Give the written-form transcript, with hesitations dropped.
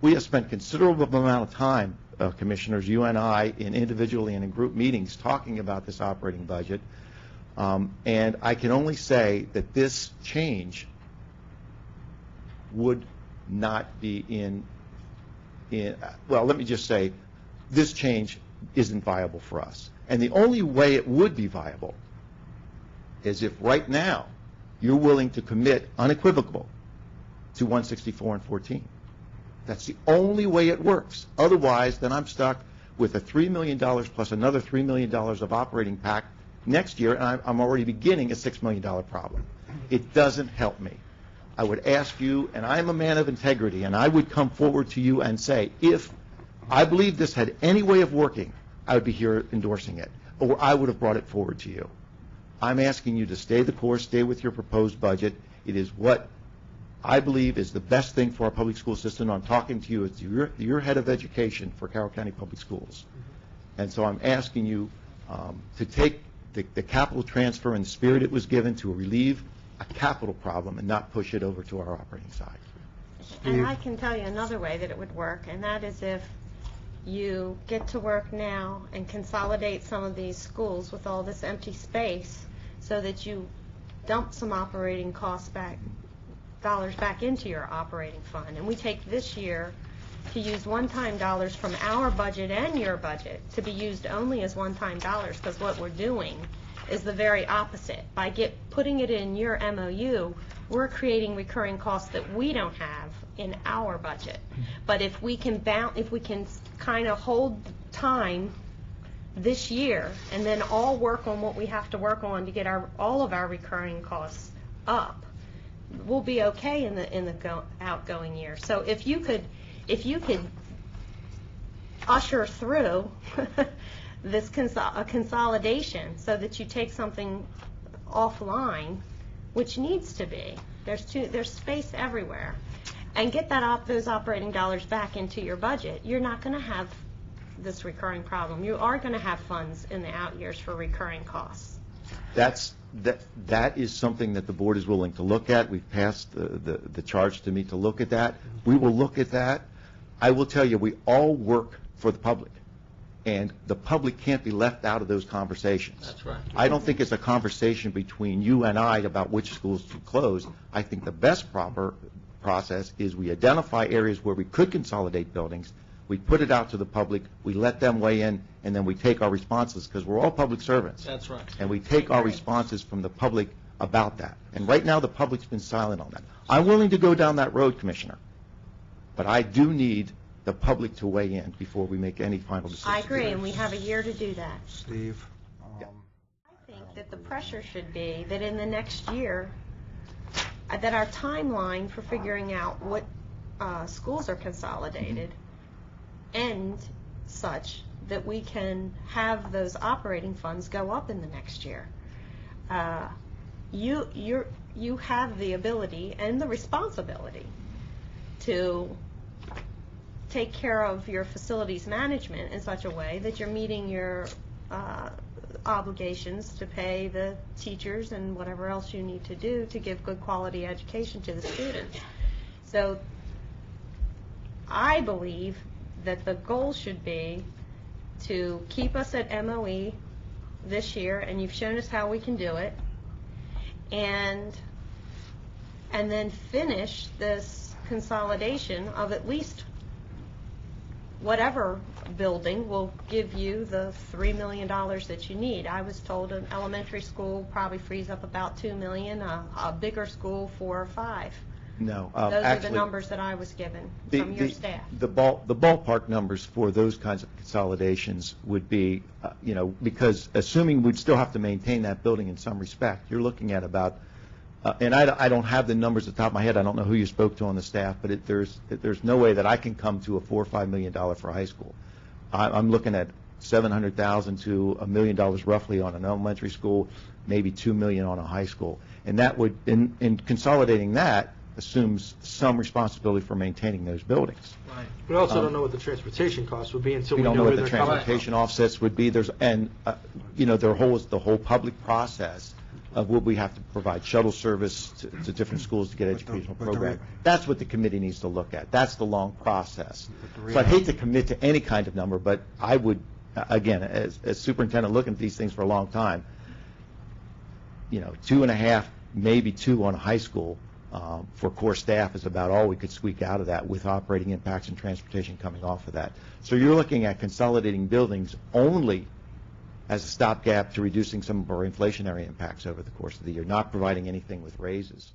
We have spent considerable amount of time, Commissioners, you and I, individually and in group meetings, talking about this operating budget. And I can only say that this change would not be well, let me just say, this change isn't viable for us. And the only way it would be viable is if right now you're willing to commit unequivocal to 164 and 14. That's the only way it works. Otherwise, then I'm stuck with a $3 million plus another $3 million of operating pack next year, and I'm already beginning a $6 million problem. It doesn't help me. I would ask you, and I'm a man of integrity, and I would come forward to you and say, if I believe this had any way of working, I would be here endorsing it, or I would have brought it forward to you. I'm asking you to stay the course, stay with your proposed budget. It is what I believe is the best thing for our public school system. I'm talking to you as your head of education for Carroll County Public Schools. And so I'm asking you to take the capital transfer in the spirit it was given to relieve a capital problem and not push it over to our operating side. And I can tell you another way that it would work, and that is if you get to work now and consolidate some of these schools with all this empty space so that you dump some operating costs dollars back into your operating fund. And we take this year to use one-time dollars from our budget and your budget to be used only as one-time dollars, because what we're doing is the very opposite. By putting it in your MOU, we're creating recurring costs that we don't have in our budget. But if we can kind of hold time this year and then all work on what we have to work on to get all of our recurring costs up, we'll be okay in the outgoing year. So if you could usher through this consolidation so that you take something offline, which needs to be, there's space everywhere, and get those operating dollars back into your budget, you're not going to have this recurring problem. You are going to have funds in the out years for recurring costs. That is something that the board is willing to look at. We've passed the charge to me to look at that. We will look at that. I will tell you, we all work for the public, and the public can't be left out of those conversations. That's right. I don't think it's a conversation between you and I about which schools to close. I think the best proper process is we identify areas where we could consolidate buildings, we put it out to the public, we let them weigh in, and then we take our responses, because we're all public servants. That's right. And we take our responses from the public about that. And right now the public's been silent on that. I'm willing to go down that road, Commissioner, but I do need the public to weigh in before we make any final decisions. I agree, and we have a year to do that. Steve? I think that the pressure should be that in the next year, that our timeline for figuring out what schools are consolidated and such that we can have those operating funds go up in the next year. You have the ability and the responsibility to take care of your facilities management in such a way that you're meeting your obligations to pay the teachers and whatever else you need to do to give good quality education to the students. So I believe that the goal should be to keep us at MOE this year, and you've shown us how we can do it, and then finish this consolidation of at least whatever building will give you the $3 million that you need. I was told an elementary school probably frees up about $2 million, a bigger school 4 or 5. No, those actually, are the numbers that I was given from your staff. The ballpark numbers for those kinds of consolidations would be, because assuming we'd still have to maintain that building in some respect, you're looking at about, and I don't have the numbers at the top of my head. I don't know who you spoke to on the staff, but there's no way that I can come to a $4 or $5 million for a high school. I'm looking at $700,000 to $1 million roughly on an elementary school, maybe $2 million on a high school, and that would, in consolidating that, assumes some responsibility for maintaining those buildings. Right. We also don't know what the transportation costs would be until we don't know know where what the they're coming transportation offsets would be. The whole public process of will we have to provide shuttle service to different schools to get educational program. That's what the committee needs to look at. That's the long process. So I'd hate to commit to any kind of number, but I would, again, as superintendent looking at these things for a long time, 2.5, maybe 2 on a high school for core staff is about all we could squeak out of that, with operating impacts and transportation coming off of that. So you're looking at consolidating buildings only as a stopgap to reducing some of our inflationary impacts over the course of the year, not providing anything with raises.